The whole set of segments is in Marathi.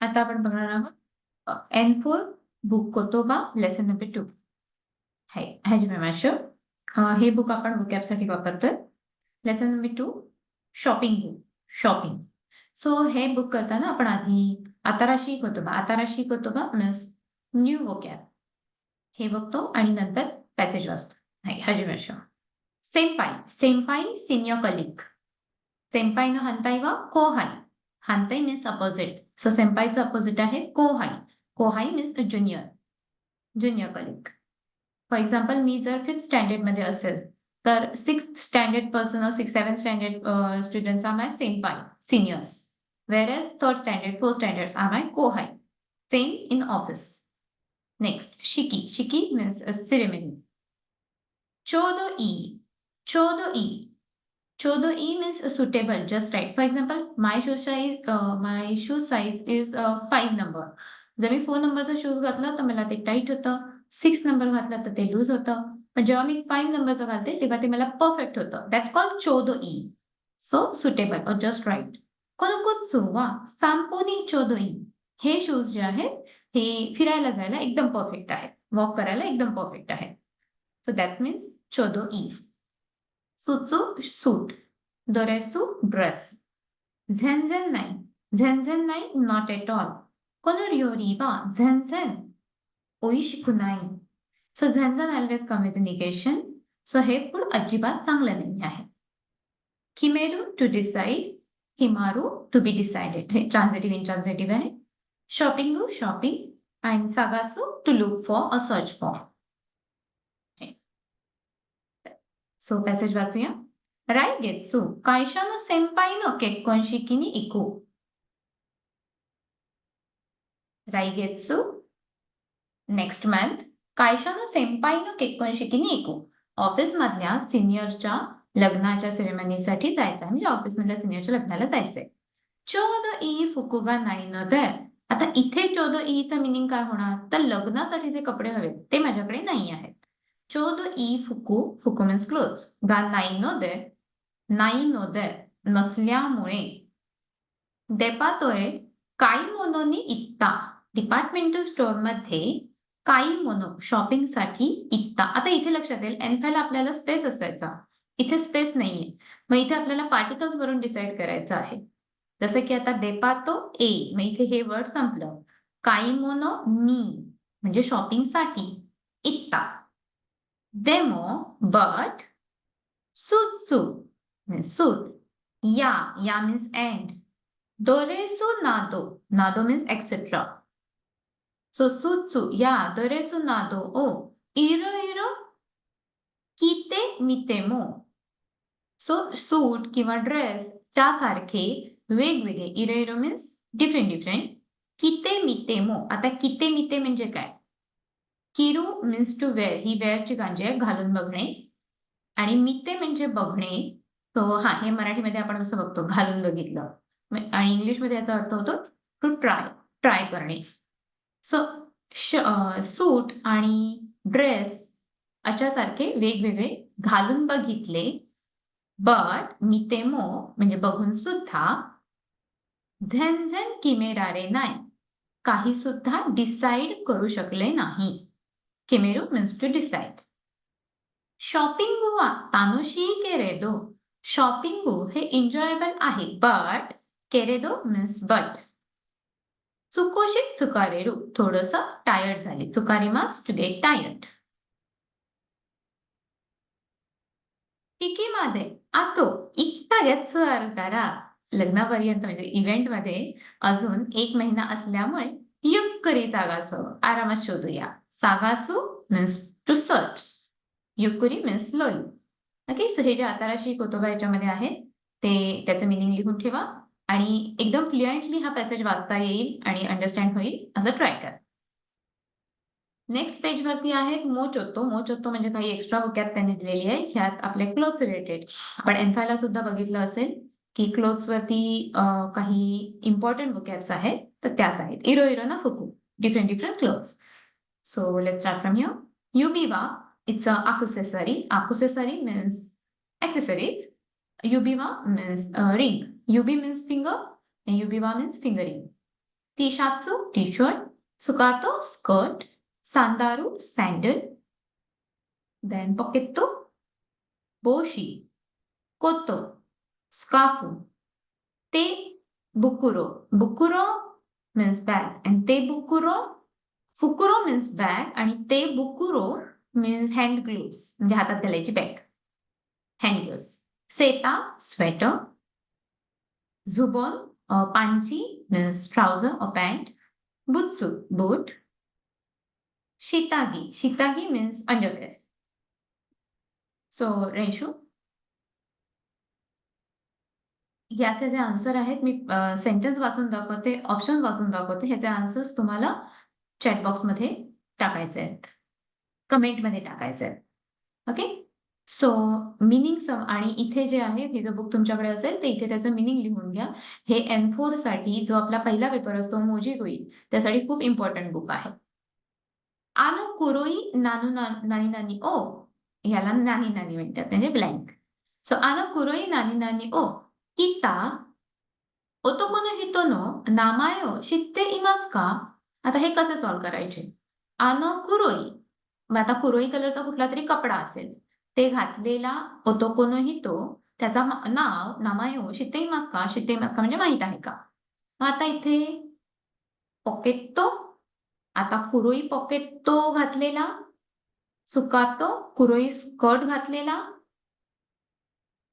आता आपण बघणार आहोत N4 बुक कोतोबा लेसन नंबर 2. हे बुक आपण बुकॅपसाठी वापरतोय. Lesson number 2 shopping book. Shopping. So हे बुक करताना आपण आधी आताराशी कोतोबा मीन्स न्यू वोकॅब हे बघतो आणि नंतर पॅसेज वाचतो. हजिमेशो. सेंपाई सिनियर कलिक. सेंपाई नो हंताई वा कोहाई. हंताई मीन्स अपोजिट. सो सेंपाईचं अपोजिट आहे कोहाई. कोहाई मीन्स ज्युनियर कलिक. फॉर एक्झाम्पल मी जर 5th स्टँडर्ड मध्ये असेल तर 6th standard person 6-7 standard students are my सेंपाई seniors. Whereas 3rd standard, 4th standards are my kohai. Same in office. Next, shiki. Shiki means a ceremony. Chodoi. Chodoi means suitable, just right. For example, my shoe size is 5 number. जर मी 4 नंबरचा शूज घातला तर मला ते टाईट होतं. 6 नंबर घातला तर ते लूज होतं. पण जेव्हा मी 5 नंबरचं घालते तेव्हा ते मला परफेक्ट होतं. दॅट्स कॉल्ड चोदोई. सो सुटेबल और जस्ट राईट. कोनोकोत्सु वा सांपोनी चोदोई. हे शूज जे आहेत हे फिरायला जायला एकदम परफेक्ट आहेत. वॉक करायला एकदम परफेक्ट आहेत. सो दॅट मीन्स चोदोई. सुत्सु सूट. दोरेसु ड्रेस. झेनझेन नाही नॉट एट ऑल. कोनोरियोरी वा झेनझेन ओईशिकु नाही. सो झेनझेन always come with negation. So हे फूड अजिबात चांगलं नाही आहे. किमेरू टू डिसाइड. हिमारू टू बी डिसाइडेड. हे ट्रान्झिटिव्ह इंट्रान्झिटिव्ह आहे. शॉपिंगू शॉपिंग अँड सागासू to look for a search for. So passage वाचूया. राईगेत्सू कायशानो सेंपाईनो केक्कोन शिकिनी इकू. राईगेत्सू नेक्स्ट मंथ कायशानो सेंपाईनो केक्कोन शिकिनी इकू. ऑफिस मधल्या सिनियरच्या लग्नाच्या सेरेमनीसाठी जायचं आहे. म्हणजे ऑफिस मधल्या सिनियरच्या लग्नाला जायचंय. चोदो ई फुकुगा नाही न दे. आता इथे चोदो ईचा मिनिंग काय होणार तर लग्नासाठी जे कपडे हवेत ते माझ्याकडे नाही आहेत. चोदो ई फुकू मीन्स क्लोथ्स. गा नाही नो दे नसल्यामुळे. देपातोय काई मोनोनी इत्ता. डिपार्टमेंटल स्टोअर मध्ये काई मोनो शॉपिंगसाठी इत्ता. आता इथे लक्षात येईल एनफॅला आपल्याला स्पेस असायचा. इथे स्पेस नाहीये. मग इथे आपल्याला पार्टिकल्स वरून डिसाइड करायचं आहे. जसं की आता देपातो ए. मग इथे हे वर्ड संपलं. काई मोनो नी म्हणजे शॉपिंगसाठी. इत्ता. डेमो बट. सुत्सू मीन्स सूट. या मीन्स एंड. दोरेसु नादो means etc. So sutsu या दोरेसु नादो ओ इरो किते मितेमो. सो सूट किंवा ड्रेस त्यासारखे वेगवेगळे इरो मीन्स डिफरंट. किते मितेमो. आता किते मिते म्हणजे काय. Kiru means to wear. ही वेअरची कांजी आहे घालून बघणे. आणि मिते म्हणजे बघणे. तो हे मराठीमध्ये आपण असं बघतो घालून बघितलं. आणि इंग्लिशमध्ये याचा अर्थ होतो टू ट्राय करणे. सो सूट आणि ड्रेस अशासारखे वेगवेगळे घालून बघितले. बट मितेमो म्हणजे बघून सुद्धा. झेनझेन किमेरारे नाही काही सुद्धा डिसाइड करू शकले नाही. किमेरू मीन्स टू डिसाइड. शॉपिंग वा तानोशी केरेदो. शॉपिंग हे एन्जॉयबल आहे बट केरेदो मीन्स बट. चुकोशिक चुकारेरू थोडस टायर्ड झाले. चुकारिमास टू गेट टायर्ड. मध्ये आतो इक्ता गेत्सु आरू करा. लग्नापर्यंत म्हणजे इव्हेंट मध्ये अजून 1 महिना असल्यामुळे युक्करी सागासो आरामात शोधूया. सागासू मीन्स टू सर्च. युक्कुरी मीन्स स्लोली. ओके. सो हे जे आताराशी कोतोबा याच्यामध्ये आहेत ते त्याचं मिनिंग लिहून ठेवा आणि एकदम फ्लुएंटली हा पॅसेज वाचता येईल आणि अंडरस्टँड होईल असं ट्राय करा. नेक्स्ट पेज वरती आहे मोचोतो. मोचोतो म्हणजे काही एक्स्ट्रा वोकॅब त्यांनी दिलेली आहे. ह्यात आपले क्लोथ्स रिलेटेड आपण एनफायला सुद्धा बघितलं असेल की क्लोथ्स वरती काही इम्पॉर्टंट वोकॅब्स आहेत तर त्याच आहेत. इरो ना फुकू different clothes. So let's start from here. युबिवा it's a accessory. Accessory means accessories. Yubiwa means ring. Yubi means finger and yubiwa means fingering. टीशात्सु टी-शर्ट, सुकातो स्कर्ट, सांदारू sandal, then pocketto boshi, koto scarf, te bukuro. Bukuro means bag and te bukuro, fukuro means bag आणि te bukuro means hand gloves म्हणजे हातात घालायची बॅग, hand gloves. सेता sweater, zubon panchi means trouser or pant, butsu boot, shitagi means underwear. So Reshu याचे जे आन्सर आहेत मी सेंटेन्स वाचून दाखवते, ऑप्शन वाचून दाखवते. ह्याचे आन्सर्स तुम्हाला चॅट बॉक्समध्ये टाकायचे आहेत, कमेंटमध्ये टाकायचे आहेत. ओके, सो मिनिंग आणि इथे जे आहे हे जर बुक तुमच्याकडे असेल तर इथे त्याचं मिनिंग लिहून घ्या. हे N4 साठी जो आपला पहिला पेपर असतो मोजी गोई त्यासाठी खूप इम्पॉर्टंट बुक आहे. आनो कुरोई नानू नानी नानी ओ, ह्याला नानी नानी म्हणतात म्हणजे ब्लँक. सो आनो कुरोई नानी नानी ओ इता ओतोको नो हितो नो नामाय ओ शित्ते इमास का. आता हे कसे सॉल्व्ह करायचे. आनो कुरोई, मग आता कुरोई कलरचा कुठला तरी कपडा असेल, ते घातलेला ओतोको नो हितो त्याचा नाव नामायो शितेइमास का, शितेइमास का म्हणजे माहित आहे का. मग आता इथे पॉकेटतो, आता कुरोई पॉकेटतो घातलेला, सुकातो कुरोई स्कर्ट घातलेला,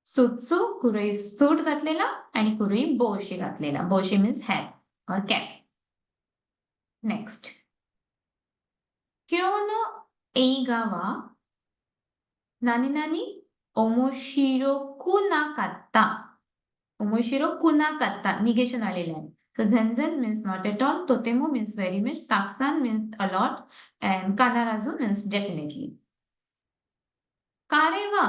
सुत्सू कुरोई सूट घातलेला आणि कुरोई बोशी घातलेला. बोशी मीन्स हॅट और कॅप. नेक्स्ट, क्योनो एईगा वा नानी नानी ओमोशिरोकू ना कात्ता. ओमोशिरोकू ना कात्ता निगेशन आलेलं आहे. So झनझन means not at all, totemo means very much, taksan means a lot, and kanarazu means definitely. Kare wa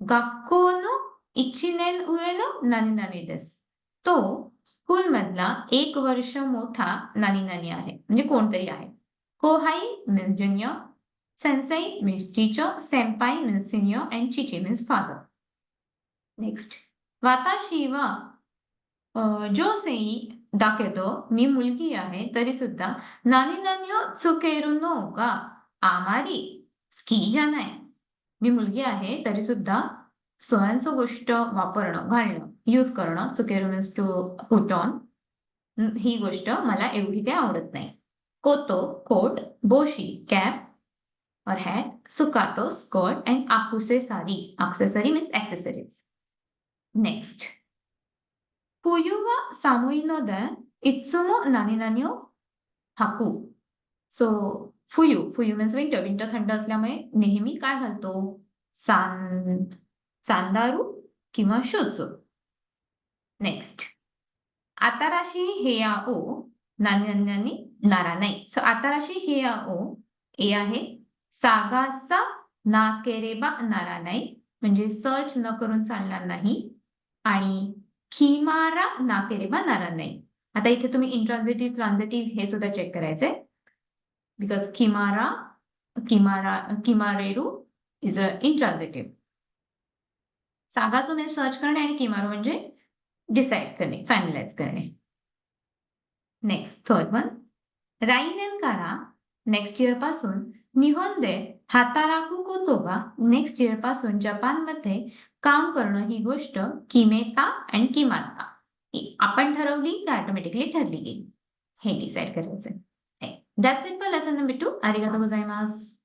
gakkou no 1年上のनानी नानी देsu. तो स्कूल मधला 1 वर्ष मोठा नानी नानी आहे म्हणजे कोणतरी आहे. Kohai means junior, sensei means teacher, senpai means senior, and chichi means father. Next, watashi wa जोसेई दाकेदो मी मुलगी आहे तरी सुद्धा नानी नानी ओ त्सुकेरू नो गा आमारी स्की जानाय. मी मुलगी आहे तरी सुद्धा सोयांसो गोष्ट वापरणं, घालणं, यूज करणं, त्सुकेरू मीन्स टू पुट ऑन, ही गोष्ट मला एवढी काही आवडत नाही. कोतो कोट, बोशी कॅप और हैट, सुकातो skirt, and akusesari. Akusesari means accessories. Next, Fuyu wa samui no de itsumo nani nani o haku. So fuyu means winter. Winter थंड असल्यामुळे नेहमी काय घालतो, सांदारू किंवा शूज. नेक्स्ट, आताराशी हेया ओ नानी नानी नानी नारा नाही. सो आताराशी हेया ओ ए आहे, सागासा ना केरेबा नारा नाही म्हणजे सर्च न करून चालणार नाही, आणि खिमारा ना केरेबा नारा नाही. आता इथे तुम्ही इंट्रान्झिटिव्ह ट्रान्झिटिव्ह हे सुद्धा चेक करायचंय, बिकॉज किमारेरू इज अ इंट्रान्झिटिव्ह. सागासो म्हणजे सर्च करणे आणि किमारू म्हणजे डिसाइड करणे, फायनलाइज करणे. नेक्स्ट, थर्ड वन, राईनेन कारा नेक्स्ट इयर पासून, निहोन दे हाताराकू कोतो गा नेक्स्ट इयर पासून जपानमध्ये काम करणं ही गोष्ट किमेता आणि किमाता आपण ठरवली की ऑटोमॅटिकली ठरली गेली, हे डिसाइड करायचं. That's it for lesson number 2. आरिगातो गोजाइमासु.